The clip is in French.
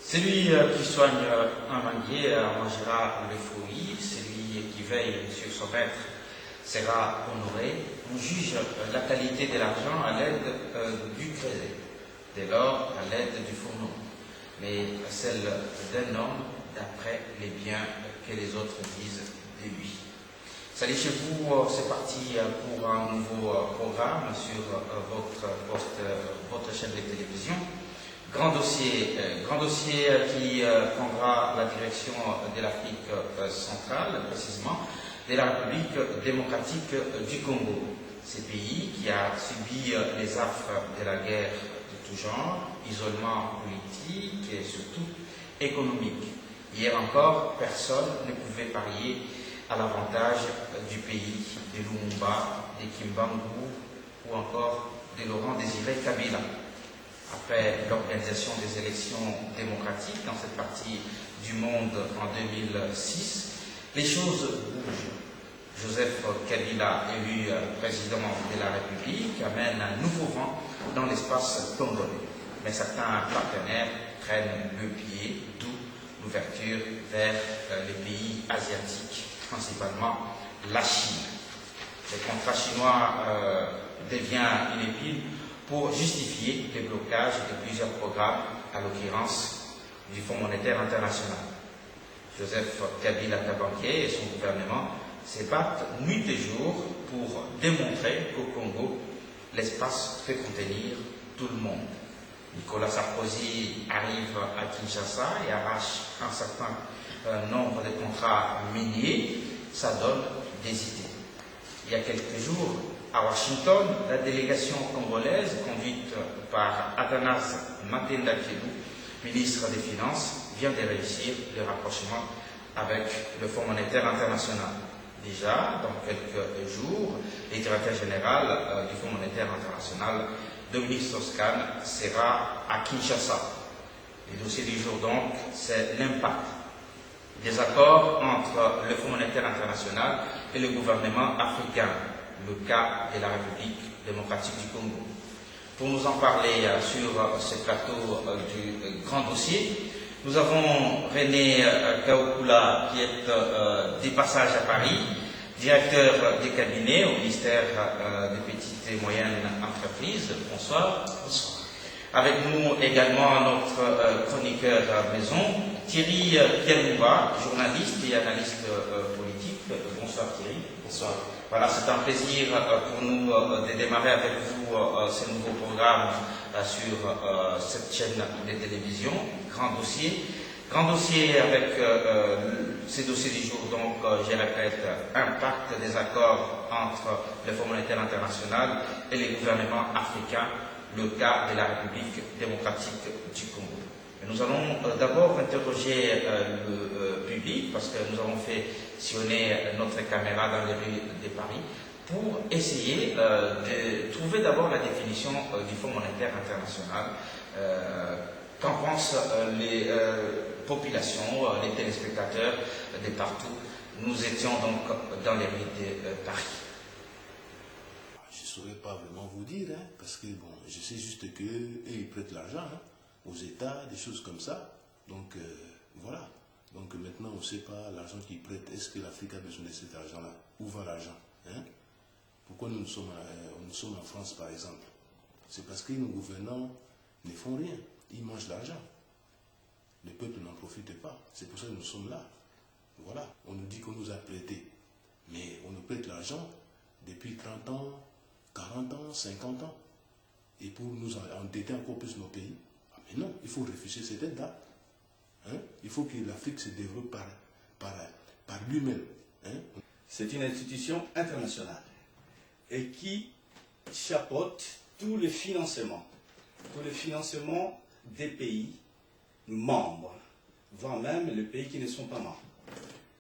Celui qui soigne un manguier mangera le fruit, celui qui veille sur son maître sera honoré. On juge la qualité de l'argent à l'aide du creuset, de l'or à l'aide du fourneau, mais celle d'un homme d'après les biens que les autres disent de lui. Salut chez vous, c'est parti pour un nouveau programme sur votre chaîne de télévision. Grand dossier qui prendra la direction de l'Afrique centrale, précisément de la République démocratique du Congo. Ce pays qui a subi les affres de la guerre de tout genre, isolement politique et surtout économique. Hier encore, personne ne pouvait parier à l'avantage du pays de Lumumba, de Kimbangu ou encore de Laurent Désiré Kabila. Après l'organisation des élections démocratiques dans cette partie du monde en 2006, les choses bougent. Joseph Kabila, élu président de la République, amène un nouveau vent dans l'espace congolais. Mais certains partenaires prennent le pied, d'où l'ouverture vers les pays asiatiques, principalement la Chine. Le contrat chinois devient une épine pour justifier le blocage de plusieurs programmes, à l'occurrence du Fonds monétaire international. Joseph Kabila Kabange et son gouvernement se battent nuit et jour pour démontrer qu'au Congo, l'espace peut contenir tout le monde. Nicolas Sarkozy arrive à Kinshasa et arrache un certain nombre de contrats miniers. Ça donne des idées. Il y a quelques jours, à Washington, la délégation congolaise, conduite par Athanas Matenda Diédou, ministre des Finances, vient de réussir le rapprochement avec le Fonds monétaire international. Déjà, dans quelques jours, le directeur général du Fonds monétaire international, Dominique Strauss-Kahn, sera à Kinshasa. Le dossier du jour, donc, c'est l'impact des accords entre le Fonds monétaire international et le gouvernement africain, le cas de la République démocratique du Congo. Pour nous en parler sur ce plateau du grand dossier, nous avons René Kaokula, qui est de passage à Paris, directeur des cabinets au ministère des petites et moyennes entreprises. Bonsoir. Bonsoir. Avec nous également notre chroniqueur maison, Thierry Pierre-Mouba, journaliste et analyste politique. Bonsoir Thierry. Bonsoir. Voilà, c'est un plaisir pour nous de démarrer avec vous ce nouveau programme sur cette chaîne de télévision. Grand dossier avec ces dossiers du jour, donc je répète, impact des accords entre le Fonds monétaire international et les gouvernements africains, le cas de la République démocratique du Congo. Mais nous allons d'abord interroger le public, parce que nous avons fait sillonner notre caméra dans les rues de Paris, pour essayer de trouver d'abord la définition du Fonds monétaire international. Qu'en pensent les populations, les téléspectateurs de partout. Nous étions donc dans les rues de Paris. Je ne saurais pas vraiment vous dire, hein, parce que bon, je sais juste qu'eux, ils prêtent l'argent aux États, des choses comme ça. Donc voilà. Donc maintenant, on ne sait pas l'argent qu'ils prêtent. Est-ce que l'Afrique a besoin de cet argent-là? Où va l'argent, hein? Pourquoi nous sommes en France, par exemple? C'est parce que nos gouvernants ne font rien. Ils mangent l'argent. Le peuple n'en profite pas. C'est pour ça que nous sommes là. Voilà. On nous dit qu'on nous a prêté. Mais on nous prête l'argent depuis 30 ans, 40 ans, 50 ans. Et pour nous endetter encore plus nos pays. Ah, mais non, il faut refuser cette aide-là. Hein? Il faut que l'Afrique se développe par lui-même. Hein? C'est une institution internationale et qui chapeaute tous les financements des pays membres, voire même les pays qui ne sont pas membres.